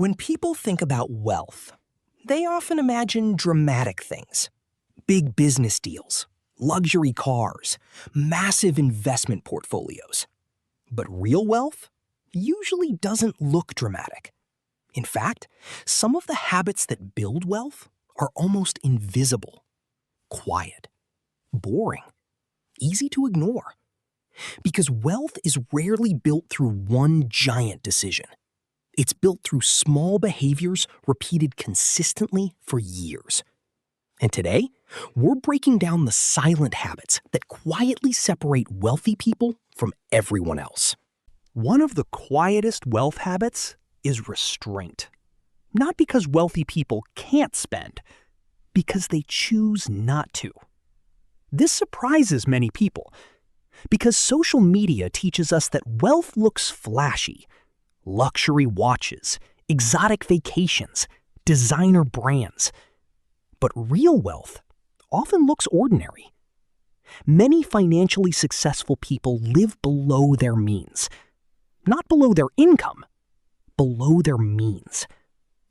When people think about wealth, they often imagine dramatic things. Big business deals, luxury cars, massive investment portfolios. But real wealth usually doesn't look dramatic. In fact, some of the habits that build wealth are almost invisible, quiet, boring, easy to ignore. Because wealth is rarely built through one giant decision. It's built through small behaviors repeated consistently for years. And today, we're breaking down the silent habits that quietly separate wealthy people from everyone else. One of the quietest wealth habits is restraint. Not because wealthy people can't spend, because they choose not to. This surprises many people, because social media teaches us that wealth looks flashy. Luxury watches, exotic vacations, designer brands. But real wealth often looks ordinary. Many financially successful people live below their means. Not below their income, below their means.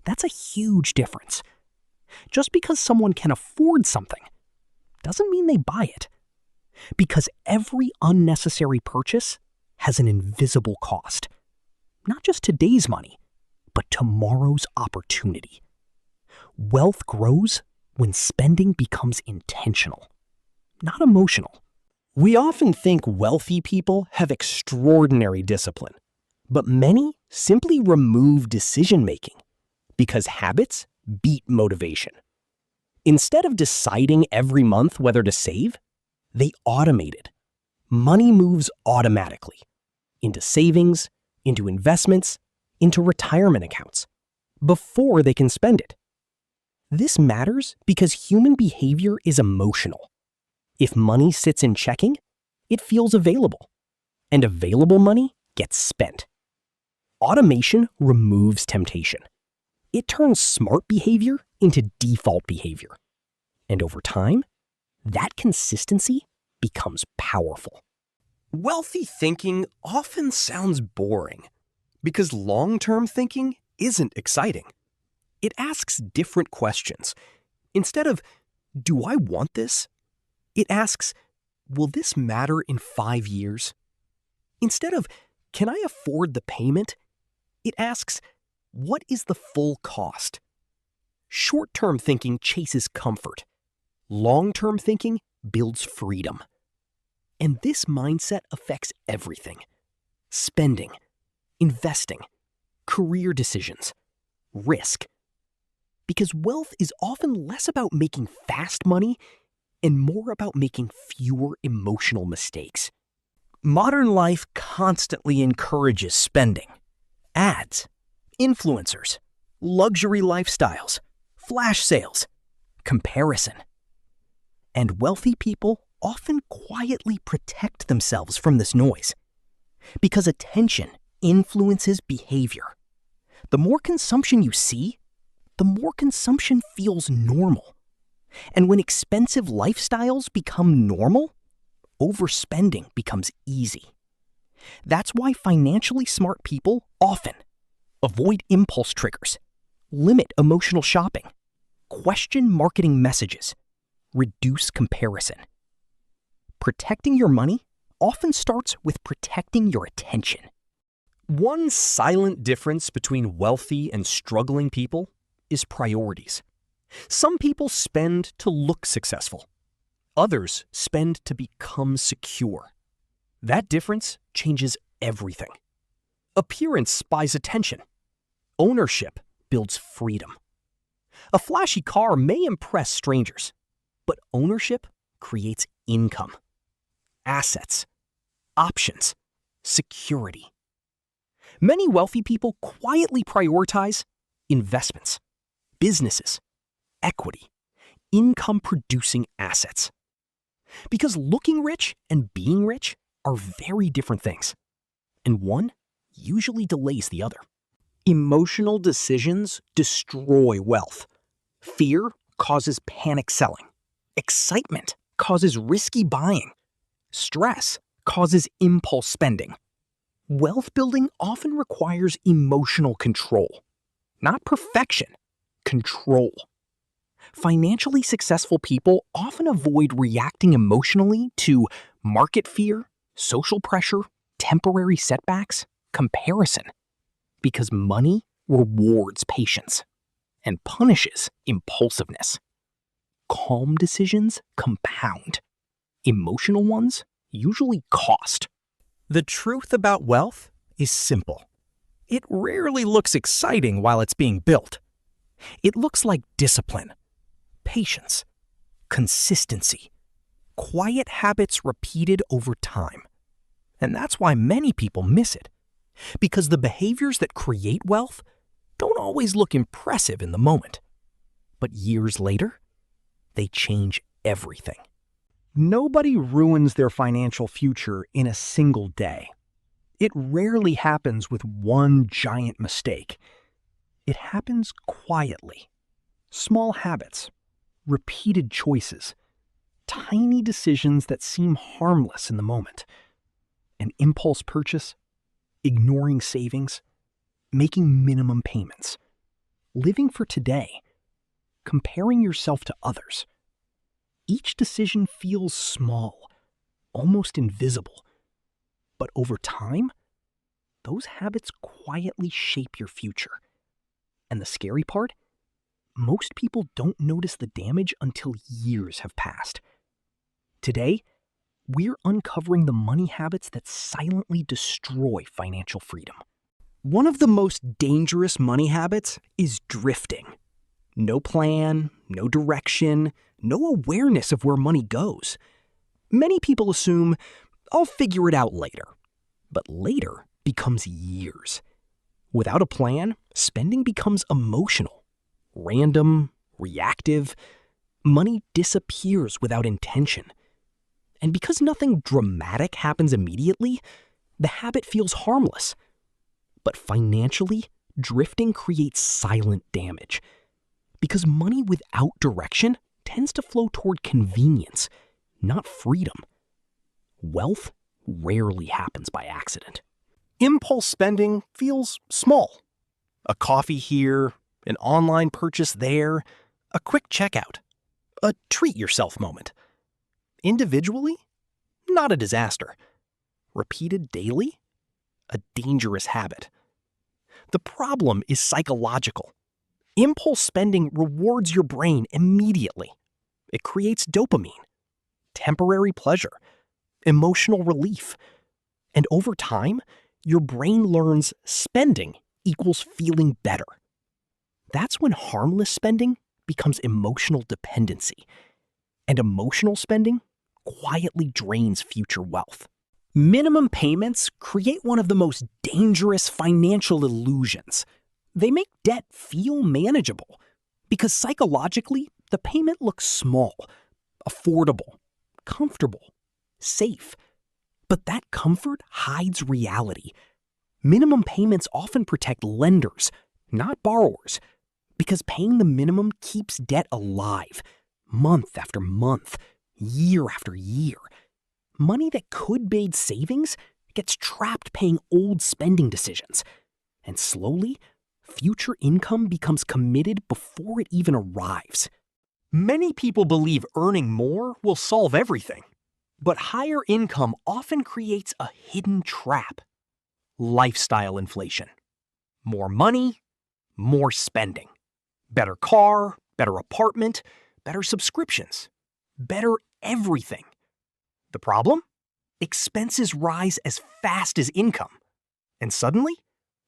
That's a huge difference. Just because someone can afford something doesn't mean they buy it. Because every unnecessary purchase has an invisible cost. Not just today's money, but tomorrow's opportunity. Wealth grows when spending becomes intentional, not emotional. We often think wealthy people have extraordinary discipline, but many simply remove decision-making because habits beat motivation. Instead of deciding every month whether to save, they automate it. Money moves automatically into savings, into investments, into retirement accounts, before they can spend it. This matters because human behavior is emotional. If money sits in checking, it feels available, and available money gets spent. Automation removes temptation. It turns smart behavior into default behavior. And over time, that consistency becomes powerful. Wealthy thinking often sounds boring because long-term thinking isn't exciting. It asks different questions. Instead of, do I want this? It asks, will this matter in 5 years? Instead of, can I afford the payment? It asks, what is the full cost? Short-term thinking chases comfort. Long-term thinking builds freedom. And this mindset affects everything: spending, investing, career decisions, risk. Because wealth is often less about making fast money and more about making fewer emotional mistakes. Modern life constantly encourages spending. Ads, influencers, luxury lifestyles, flash sales, comparison. And wealthy people often quietly protect themselves from this noise. Because attention influences behavior. The more consumption you see, the more consumption feels normal. And when expensive lifestyles become normal, overspending becomes easy. That's why financially smart people often avoid impulse triggers, limit emotional shopping, question marketing messages, reduce comparison. Protecting your money often starts with protecting your attention. One silent difference between wealthy and struggling people is priorities. Some people spend to look successful. Others spend to become secure. That difference changes everything. Appearance buys attention. Ownership builds freedom. A flashy car may impress strangers, but ownership creates income, assets, options, security. Many wealthy people quietly prioritize investments, businesses, equity, income-producing assets. Because looking rich and being rich are very different things, and one usually delays the other. Emotional decisions destroy wealth. Fear causes panic selling. Excitement causes risky buying. Stress causes impulse spending. Wealth building often requires emotional control. not perfection, control. Financially successful people often avoid reacting emotionally to market fear, social pressure, temporary setbacks, comparison, because money rewards patience and punishes impulsiveness. Calm decisions compound. Emotional ones usually cost. The truth about wealth is simple. It rarely looks exciting while it's being built. It looks like discipline, patience, consistency, quiet habits repeated over time. And that's why many people miss it, because the behaviors that create wealth don't always look impressive in the moment. But years later, they change everything. Nobody ruins their financial future in a single day. It rarely happens with one giant mistake. It happens quietly. Small habits, repeated choices, tiny decisions that seem harmless in the moment. An impulse purchase, ignoring savings, making minimum payments, living for today, comparing yourself to others. Each decision feels small, almost invisible. But over time, those habits quietly shape your future. And the scary part? Most people don't notice the damage until years have passed. Today, we're uncovering the money habits that silently destroy financial freedom. One of the most dangerous money habits is drifting. No plan, no direction, no awareness of where money goes. Many people assume, I'll figure it out later. But later becomes years. Without a plan, spending becomes emotional, random, reactive. Money disappears without intention. And because nothing dramatic happens immediately, the habit feels harmless. But financially, drifting creates silent damage. Because money without direction tends to flow toward convenience, not freedom. Wealth rarely happens by accident. Impulse spending feels small. A coffee here, an online purchase there, a quick checkout, a treat yourself moment. Individually, not a disaster. Repeated daily, a dangerous habit. The problem is psychological. Impulse spending rewards your brain immediately. It creates dopamine, temporary pleasure, emotional relief. And over time, your brain learns spending equals feeling better. That's when harmless spending becomes emotional dependency. And emotional spending quietly drains future wealth. Minimum payments create one of the most dangerous financial illusions. They make debt feel manageable because psychologically, the payment looks small, affordable, comfortable, safe. But that comfort hides reality. Minimum payments often protect lenders, not borrowers, because paying the minimum keeps debt alive, month after month, year after year. Money that could aid savings gets trapped paying old spending decisions. And slowly, future income becomes committed before it even arrives. Many people believe earning more will solve everything. But higher income often creates a hidden trap. Lifestyle inflation. More money, more spending. Better car, better apartment, better subscriptions. Better everything. The problem? Expenses rise as fast as income. And suddenly,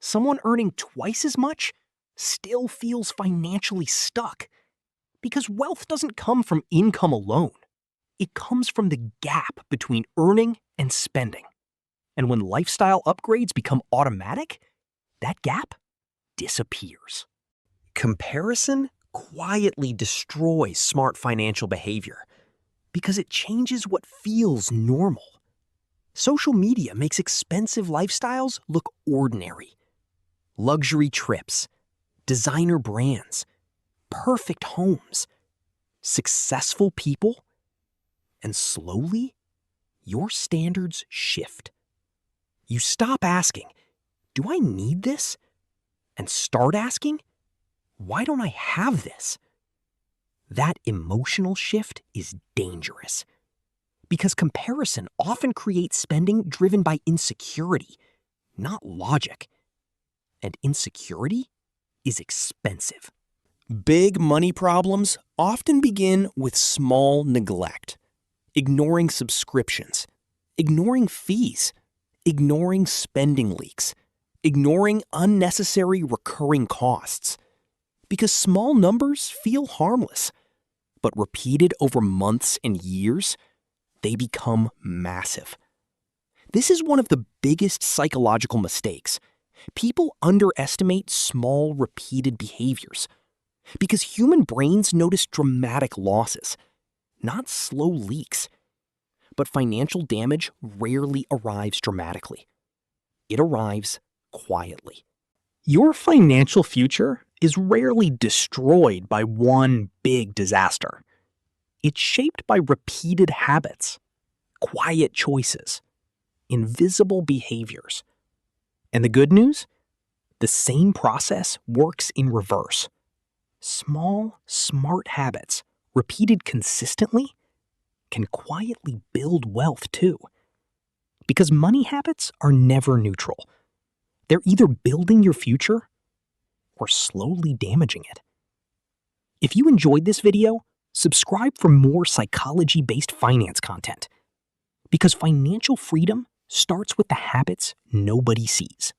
someone earning twice as much still feels financially stuck. Because wealth doesn't come from income alone. It comes from the gap between earning and spending. And when lifestyle upgrades become automatic, that gap disappears. Comparison quietly destroys smart financial behavior because it changes what feels normal. Social media makes expensive lifestyles look ordinary. Luxury trips, designer brands, perfect homes, successful people, and slowly, your standards shift. You stop asking, do I need this? And start asking, why don't I have this? That emotional shift is dangerous because comparison often creates spending driven by insecurity, not logic. And insecurity is expensive. Big money problems often begin with small neglect, ignoring subscriptions, ignoring fees, ignoring spending leaks, ignoring unnecessary recurring costs. Because small numbers feel harmless, but repeated over months and years, they become massive. This is one of the biggest psychological mistakes. People underestimate small, repeated behaviors because human brains notice dramatic losses, not slow leaks. But financial damage rarely arrives dramatically. It arrives quietly. Your financial future is rarely destroyed by one big disaster. It's shaped by repeated habits, quiet choices, invisible behaviors. And the good news? The same process works in reverse. Small, smart habits, repeated consistently, can quietly build wealth too. Because money habits are never neutral. They're either building your future or slowly damaging it. If you enjoyed this video, subscribe for more psychology-based finance content. Because financial freedom starts with the habits nobody sees.